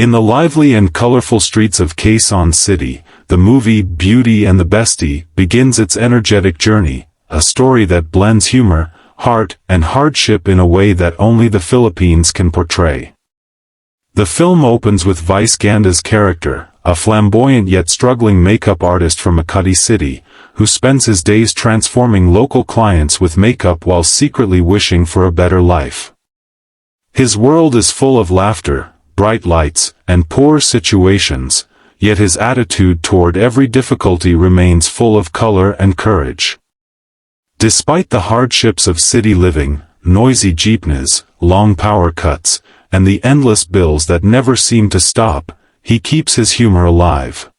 In the lively and colorful streets of Quezon City, the movie Beauty and the Bestie begins its energetic journey, a story that blends humor, heart, and hardship in a way that only the Philippines can portray. The film opens with Vice Ganda's character, a flamboyant yet struggling makeup artist from Makati City, who spends his days transforming local clients with makeup while secretly wishing for a better life. His world is full of laughter, bright lights, and poor situations, yet his attitude toward every difficulty remains full of color and courage. Despite the hardships of city living, noisy jeepneys, long power cuts, and the endless bills that never seem to stop, he keeps his humor alive.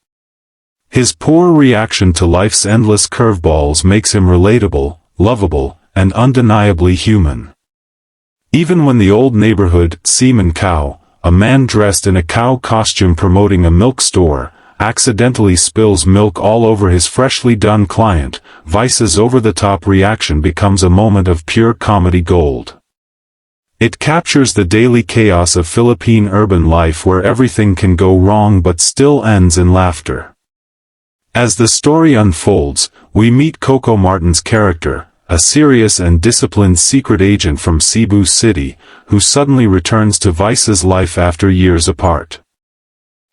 His poor reaction to life's endless curveballs makes him relatable, lovable, and undeniably human. Even when the old neighborhood cemon cow, a man dressed in a cow costume promoting a milk store, accidentally spills milk all over his freshly done client, Vice's over-the-top reaction becomes a moment of pure comedy gold. It captures the daily chaos of Philippine urban life where everything can go wrong but still ends in laughter. As the story unfolds, we meet Coco Martin's character, a serious and disciplined secret agent from Cebu City, who suddenly returns to Vice's life after years apart.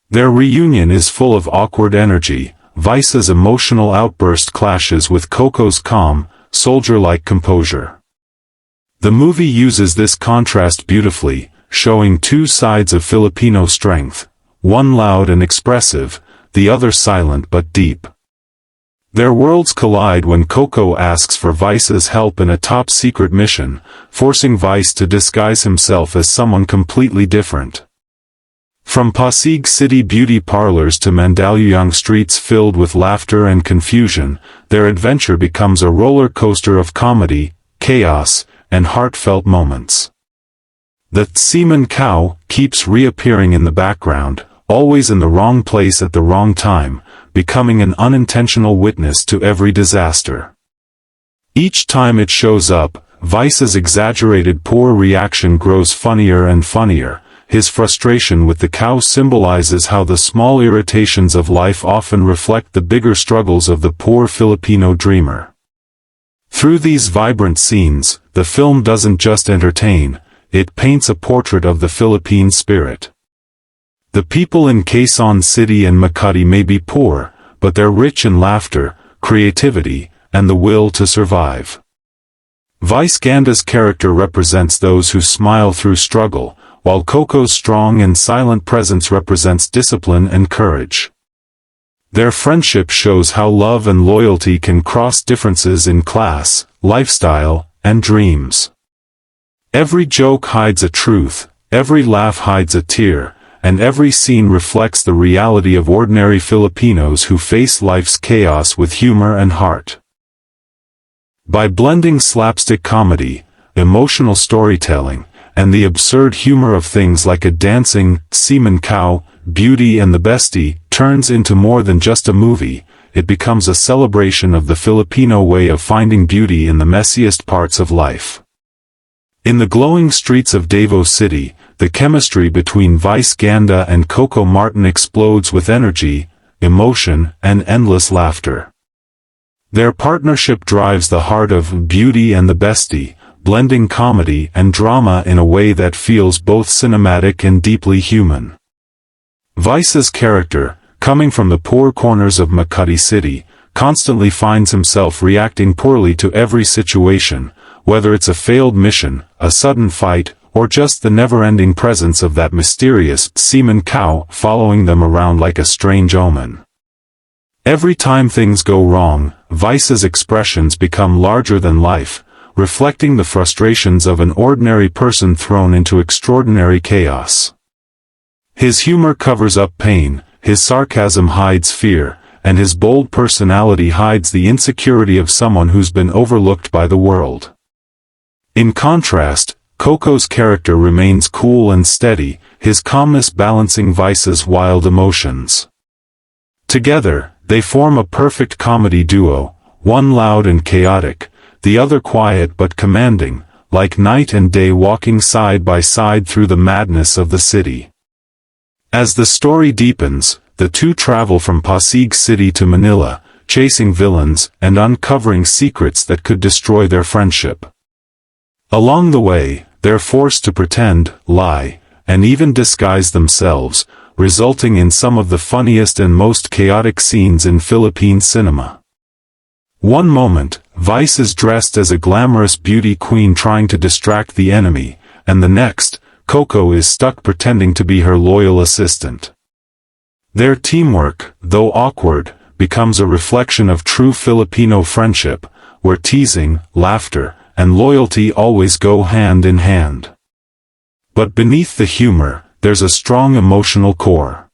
Their reunion is full of awkward energy. Vice's emotional outburst clashes with Coco's calm, soldier-like composure. The movie uses this contrast beautifully, showing two sides of Filipino strength, one loud and expressive, the other silent but deep. Their worlds collide when Coco asks for Vice's help in a top-secret mission, forcing Vice to disguise himself as someone completely different. From Pasig City beauty parlors to Mandaluyong streets filled with laughter and confusion, their adventure becomes a roller coaster of comedy, chaos, and heartfelt moments. The cemon cow keeps reappearing in the background, always in the wrong place at the wrong time, becoming an unintentional witness to every disaster. Each time it shows up, Vice's exaggerated poor reaction grows funnier and funnier. His frustration with the cow symbolizes how the small irritations of life often reflect the bigger struggles of the poor Filipino dreamer. Through these vibrant scenes, the film doesn't just entertain, it paints a portrait of the Philippine spirit. The people in Quezon City and Makati may be poor, but they're rich in laughter, creativity, and the will to survive. Vice Ganda's character represents those who smile through struggle, while Coco's strong and silent presence represents discipline and courage. Their friendship shows how love and loyalty can cross differences in class, lifestyle, and dreams. Every joke hides a truth, every laugh hides a tear, and every scene reflects the reality of ordinary Filipinos who face life's chaos with humor and heart. By blending slapstick comedy, emotional storytelling, and the absurd humor of things like a dancing cemon cow, Beauty and the Bestie turns into more than just a movie, it becomes a celebration of the Filipino way of finding beauty in the messiest parts of life. In the glowing streets of Davao City, the chemistry between Vice Ganda and Coco Martin explodes with energy, emotion, and endless laughter. Their partnership drives the heart of Beauty and the Bestie, blending comedy and drama in a way that feels both cinematic and deeply human. Vice's character, coming from the poor corners of Makati City, constantly finds himself reacting poorly to every situation, whether it's a failed mission, a sudden fight, or just the never-ending presence of that mysterious cemon cow following them around like a strange omen. Every time things go wrong, Vice's expressions become larger than life, reflecting the frustrations of an ordinary person thrown into extraordinary chaos. His humor covers up pain, his sarcasm hides fear, and his bold personality hides the insecurity of someone who's been overlooked by the world. In contrast, Coco's character remains cool and steady, his calmness balancing Vice's wild emotions. Together, they form a perfect comedy duo, one loud and chaotic, the other quiet but commanding, like night and day walking side by side through the madness of the city. As the story deepens, the two travel from Pasig City to Manila, chasing villains and uncovering secrets that could destroy their friendship. Along the way, they're forced to pretend, lie, and even disguise themselves, resulting in some of the funniest and most chaotic scenes in Philippine cinema. One moment, Vice is dressed as a glamorous beauty queen trying to distract the enemy, and the next, Coco is stuck pretending to be her loyal assistant. Their teamwork, though awkward, becomes a reflection of true Filipino friendship, where teasing, laughter, and loyalty always go hand in hand. But beneath the humor, there's a strong emotional core.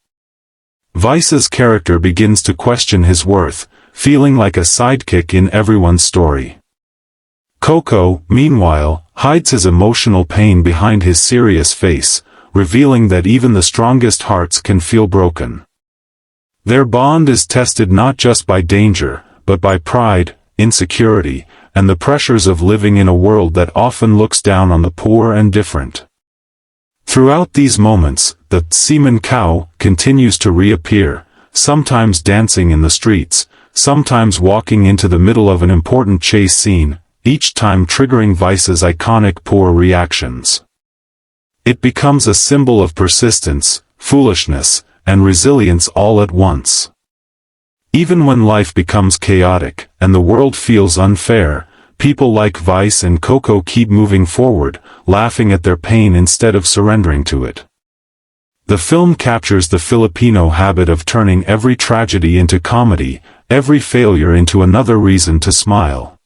Vice's character begins to question his worth, feeling like a sidekick in everyone's story. Coco, meanwhile, hides his emotional pain behind his serious face, revealing that even the strongest hearts can feel broken. Their bond is tested not just by danger, but by pride, insecurity, and the pressures of living in a world that often looks down on the poor and different. Throughout these moments, the cemon cow continues to reappear, sometimes dancing in the streets, sometimes walking into the middle of an important chase scene, each time triggering Vice's iconic poor reactions. It becomes a symbol of persistence, foolishness, and resilience all at once. Even when life becomes chaotic, and the world feels unfair, people like Vice and Coco keep moving forward, laughing at their pain instead of surrendering to it. The film captures the Filipino habit of turning every tragedy into comedy, every failure into another reason to smile.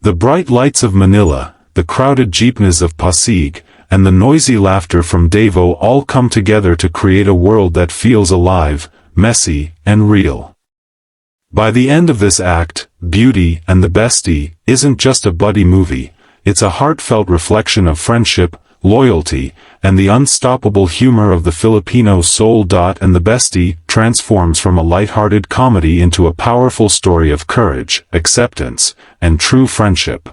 The bright lights of Manila, the crowded jeepneys of Pasig, and the noisy laughter from Davao all come together to create a world that feels alive, messy, and real. By the end of this act, Beauty and the Bestie isn't just a buddy movie, it's a heartfelt reflection of friendship, loyalty, and the unstoppable humor of the Filipino soul. And the Bestie transforms from a lighthearted comedy into a powerful story of courage, acceptance, and true friendship.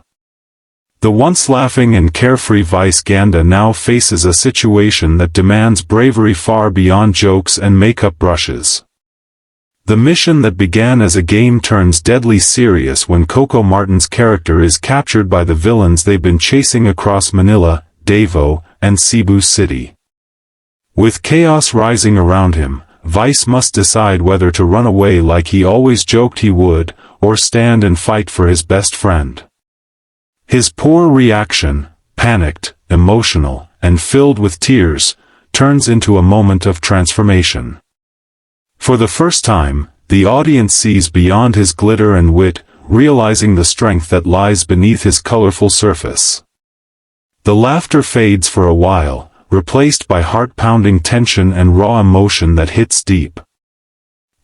The once laughing and carefree Vice Ganda now faces a situation that demands bravery far beyond jokes and makeup brushes. The mission that began as a game turns deadly serious when Coco Martin's character is captured by the villains they've been chasing across Manila, Davao, and Cebu City. With chaos rising around him, Vice must decide whether to run away like he always joked he would, or stand and fight for his best friend. His poor reaction, panicked, emotional, and filled with tears, turns into a moment of transformation. For the first time, the audience sees beyond his glitter and wit, realizing the strength that lies beneath his colorful surface. The laughter fades for a while, replaced by heart-pounding tension and raw emotion that hits deep.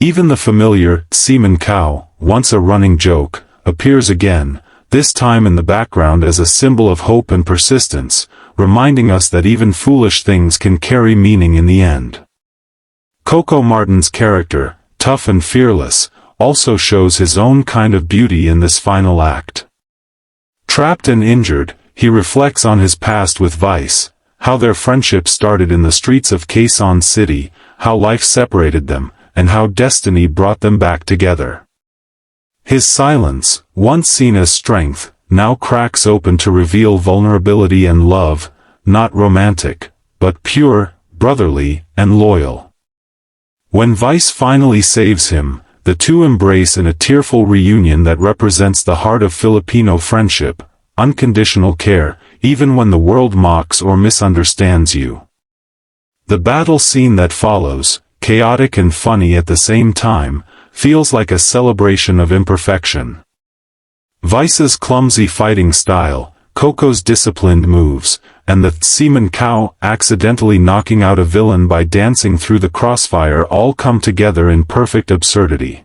Even the familiar cemon cow, once a running joke, appears again, this time in the background as a symbol of hope and persistence, reminding us that even foolish things can carry meaning in the end. Coco Martin's character, tough and fearless, also shows his own kind of beauty in this final act. Trapped and injured, he reflects on his past with Vice, how their friendship started in the streets of Quezon City, how life separated them, and how destiny brought them back together. His silence, once seen as strength, now cracks open to reveal vulnerability and love, not romantic, but pure, brotherly, and loyal. When Vice finally saves him, the two embrace in a tearful reunion that represents the heart of Filipino friendship, unconditional care, even when the world mocks or misunderstands you. The battle scene that follows, chaotic and funny at the same time, feels like a celebration of imperfection. Vice's clumsy fighting style, Coco's disciplined moves, and the cemon cow accidentally knocking out a villain by dancing through the crossfire all come together in perfect absurdity.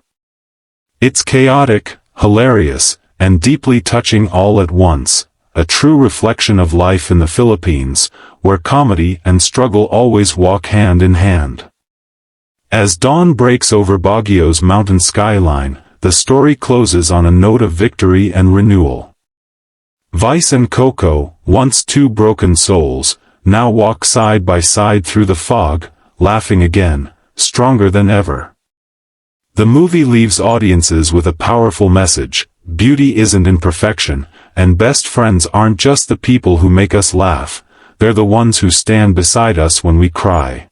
It's chaotic, hilarious, and deeply touching all at once, a true reflection of life in the Philippines, where comedy and struggle always walk hand in hand. As dawn breaks over Baguio's mountain skyline, the story closes on a note of victory and renewal. Vice and Coco, once two broken souls, now walk side by side through the fog, laughing again, stronger than ever. The movie leaves audiences with a powerful message: beauty isn't in perfection, and best friends aren't just the people who make us laugh, they're the ones who stand beside us when we cry.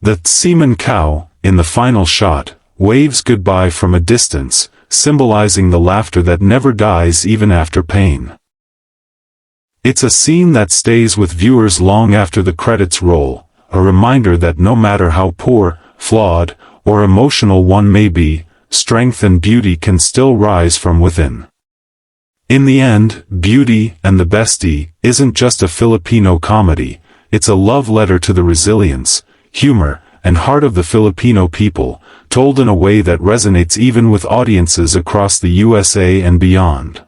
The cemon cow, in the final shot, waves goodbye from a distance, symbolizing the laughter that never dies even after pain. It's a scene that stays with viewers long after the credits roll, a reminder that no matter how poor, flawed, or emotional one may be, strength and beauty can still rise from within. In the end, Beauty and the Bestie isn't just a Filipino comedy, it's a love letter to the resilience, humor, and heart of the Filipino people, told in a way that resonates even with audiences across the USA and beyond.